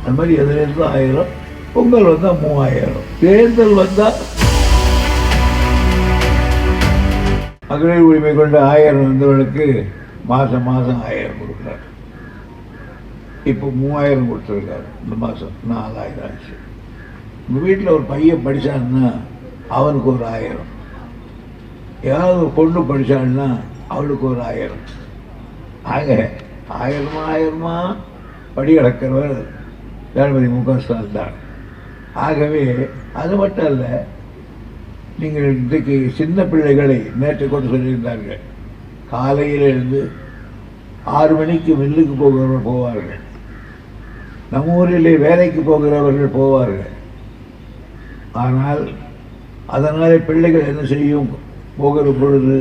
அது மாதிரி எதுலேருந்து 1000, பொங்கல் வந்தால் 3000. தேர்தல் வந்தால் மகளிர் உரிமை கொண்ட 1000 வந்தவர்களுக்கு மாதம் 1000 கொடுக்குறாரு. இப்போ 3000 கொடுத்துருக்காரு. இந்த மாதம் 4000 ஆச்சு. உங்கள் வீட்டில் ஒரு பையன் படித்தான்னா அவனுக்கு ஒரு 1000, ஏதாவது ஒரு பொண்ணு படித்தான்னா அவளுக்கு ஒரு 1000. ஆக 1000 படி கிடக்கிறவர் தளபதி மு.க. ஸ்டாலின் தான். ஆகவே அது மட்டும் அல்ல, நீங்கள் இன்றைக்கு சின்ன பிள்ளைகளை நேற்று கொண்டு சொல்லியிருந்தார்கள். காலையில் இருந்து 6 மணிக்கு மில்லுக்கு போகிறவர்கள் போவார்கள். நம்ம ஊரிலே வேலைக்கு போகிறவர்கள் போவார்கள். ஆனால் அதனால் பிள்ளைகள் என்ன செய்யும்? போகிற பொழுது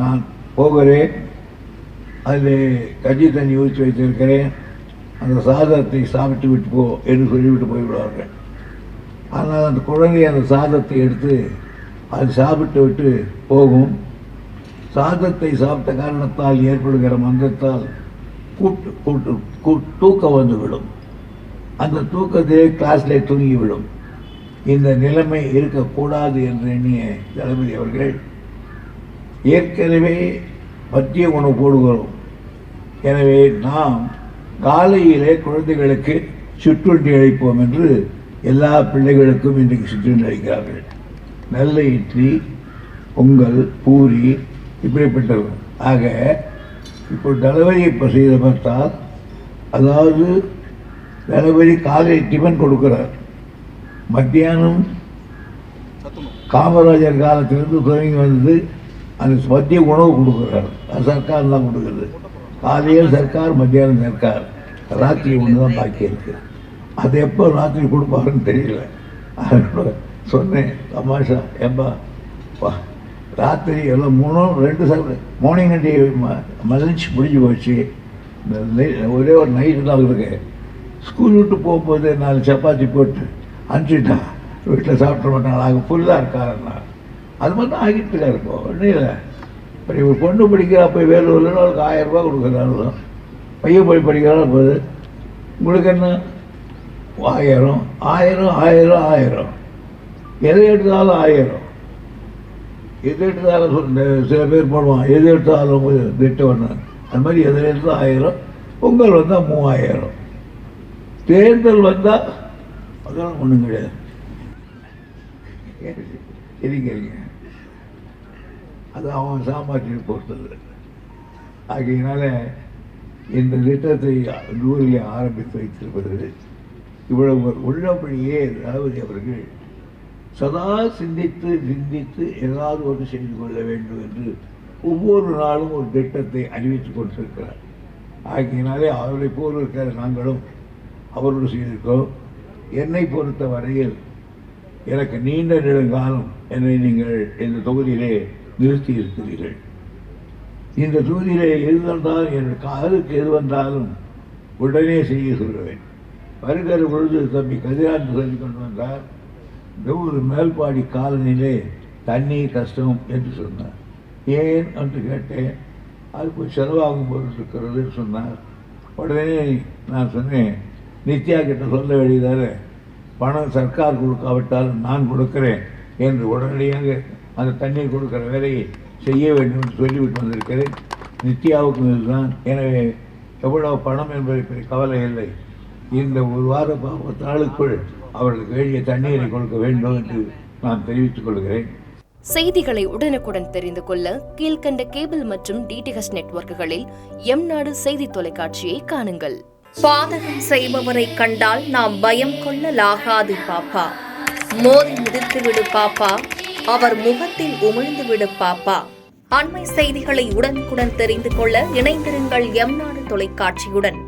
நான் போகிறேன், அதில் கஞ்சி தண்ணி ஊற்றி வைத்திருக்கிறேன், அந்த சாதத்தை சாப்பிட்டு விட்டு போ என்று சொல்லிவிட்டு போய்விடுவார்கள். ஆனால் அந்த குழந்தை அந்த சாதத்தை எடுத்து அது சாப்பிட்டு விட்டு போகும். சாதத்தை சாப்பிட்ட காரணத்தால் ஏற்படுகிற மந்தத்தால் தூக்கம் வந்துவிடும். அந்த தூக்கத்திலே கிளாஸிலே தூங்கிவிடும். இந்த நிலைமை இருக்கக்கூடாது என்று எண்ணிய தளபதி அவர்கள் ஏற்கனவே மத்திய உணவு போடுகிறோம். எனவே நாம் காலையிலே குழந்தைகளுக்கு சிற்றுண்டி அளிப்போம் என்று எல்லா பிள்ளைகளுக்கும் இன்றைக்கு சிற்றுண்டி அளிக்கிறார்கள். நல்ல இட்லி, பொங்கல், பூரி இப்படிப்பட்டது. ஆக இப்போ தளபதி இப்போ செய்த பார்த்தால், அதாவது தளபதி காலை டிஃபன் கொடுக்கிறார். மத்தியானம் காமராஜர் காலத்திலிருந்து தொடங்கி வந்தது அந்த மத்திய உணவு கொடுக்குறாரு. அது சர்க்கார் தான் கொடுக்குறது. காலையில் சர்க்கார், மத்தியானம் சர்க்கார், ராத்திரி ஒன்று தான் பாக்கி இருக்கு. அது எப்போ ராத்திரி கொடுப்பாருன்னு தெரியல. அதோட சொன்னேன் தமாஷா, ஏப்பா ராத்திரி எல்லாம் 2 மார்னிங் அண்ட் லஞ்ச் முடிஞ்சு போச்சு, ஒரே ஒரு நைட்டு தான் இருக்கு. ஸ்கூல் விட்டு போகும்போது 4 சப்பாத்தி போட்டு அனுப்பிச்சிட்டா வீட்டில் சாப்பிட மாட்டாங்க. அங்கே ஃபுல்லாக இருக்காருன்னா அது மாதிரி தான் ஆகிட்டு இருக்காரு. இப்போ ஒன்றும் இல்லை. இப்போ ஒரு பொண்ணு படிக்கிறா, போய் வேலூரில் அவளுக்கு 1000 ரூபா கொடுக்குறாரு. பையன் போய் படிக்கிறாலும் போது உங்களுக்கு என்ன 1000 எதை எடுத்தாலும் 1000. எது எடுத்தாலும் சில பேர் போடுவான், எது எடுத்தாலும் திட்டம்னு. அது மாதிரி எதில் எடுத்தால் 1000, பொங்கல் வந்தால் 3000. தேர்தல் வந்தால் அதெல்லாம் ஒன்றும் கிடையாது. சரிங்க, அது அவன் சாமர்த்தியை பொறுத்தது. ஆகையினால இந்த திட்டத்தை 100 ஆரம்பித்து வைத்திருப்பது இவ்வளவு உள்ளபடியே தளபதி அவர்கள் சதா சிந்தித்து ஏதாவது ஒன்று செய்து கொள்ள வேண்டும் என்று ஒவ்வொரு நாளும் ஒரு திட்டத்தை அறிவித்துக் கொண்டிருக்கிறார். ஆகையினாலே அவரை போல் இருக்கிற நாங்களும் அவரோடு செய்திருக்கோம். என்னை பொறுத்த வரையில் எனக்கு நீண்ட நெடுங்காலம் என்னை நீங்கள் இந்த தொகுதியிலே நிறுத்தி இருக்கிறீர்கள். இந்த தொகுதியிலே எது வந்தாலும் என்னுடைய காலுக்கு எது வந்தாலும் உடனே செய்ய சொல்லுவேன். வருகிற பொழுது தம்பி கதிராந்து சொல்லி கொண்டு வந்தார், ஒரு மேல்பாடி காலனிலே தண்ணீர் கஷ்டம் என்று சொன்னார். ஏன் என்று கேட்டேன். அதுக்கு செலவாகும் போது இருக்கிறது சொன்னார். உடனே நான் சொன்னேன், நித்யா கிட்ட சொல்ல வேண்டியதால் பணம் சர்க்கார் கொடுக்காவிட்டாலும் நான் கொடுக்கிறேன் என்று உடனடியாக அந்த தண்ணீர் கொடுக்கிற வேலையை செய்ய வேண்டும் என்று சொல்லிவிட்டு வந்திருக்கிறேன். நித்யாவுக்கும் இதுதான். எனவே எவ்வளவு பணம் என்பதை பற்றி கவலை இல்லை. இந்த ஒரு வார 10 நாளுக்குள் அவர்களுக்கு வேண்டிய தண்ணீரை கொடுக்க வேண்டும் என்று நான் தெரிவித்துக் கொள்கிறேன். செய்திகளை உடனுக்குடன் தெரிந்து கொள்ள கீழ்கண்ட கேபிள் மற்றும் டிடிஹெச் நெட்வொர்க்குகளில் எம்நாடு செய்தி தொலைக்காட்சியை காணுங்கள். பாதகம் செய்பவரை கண்டால் நாம் பயம் கொள்ளலாகாது பாப்பா. மோதி மிதித்து விடு பாப்பா, அவர் முகத்தில் உமிழ்ந்து விடு பாப்பா. அண்மை செய்திகளை உடனுக்குடன் தெரிந்து கொள்ள இணைந்திருங்கள் எம்நாடு தொலைக்காட்சியுடன்.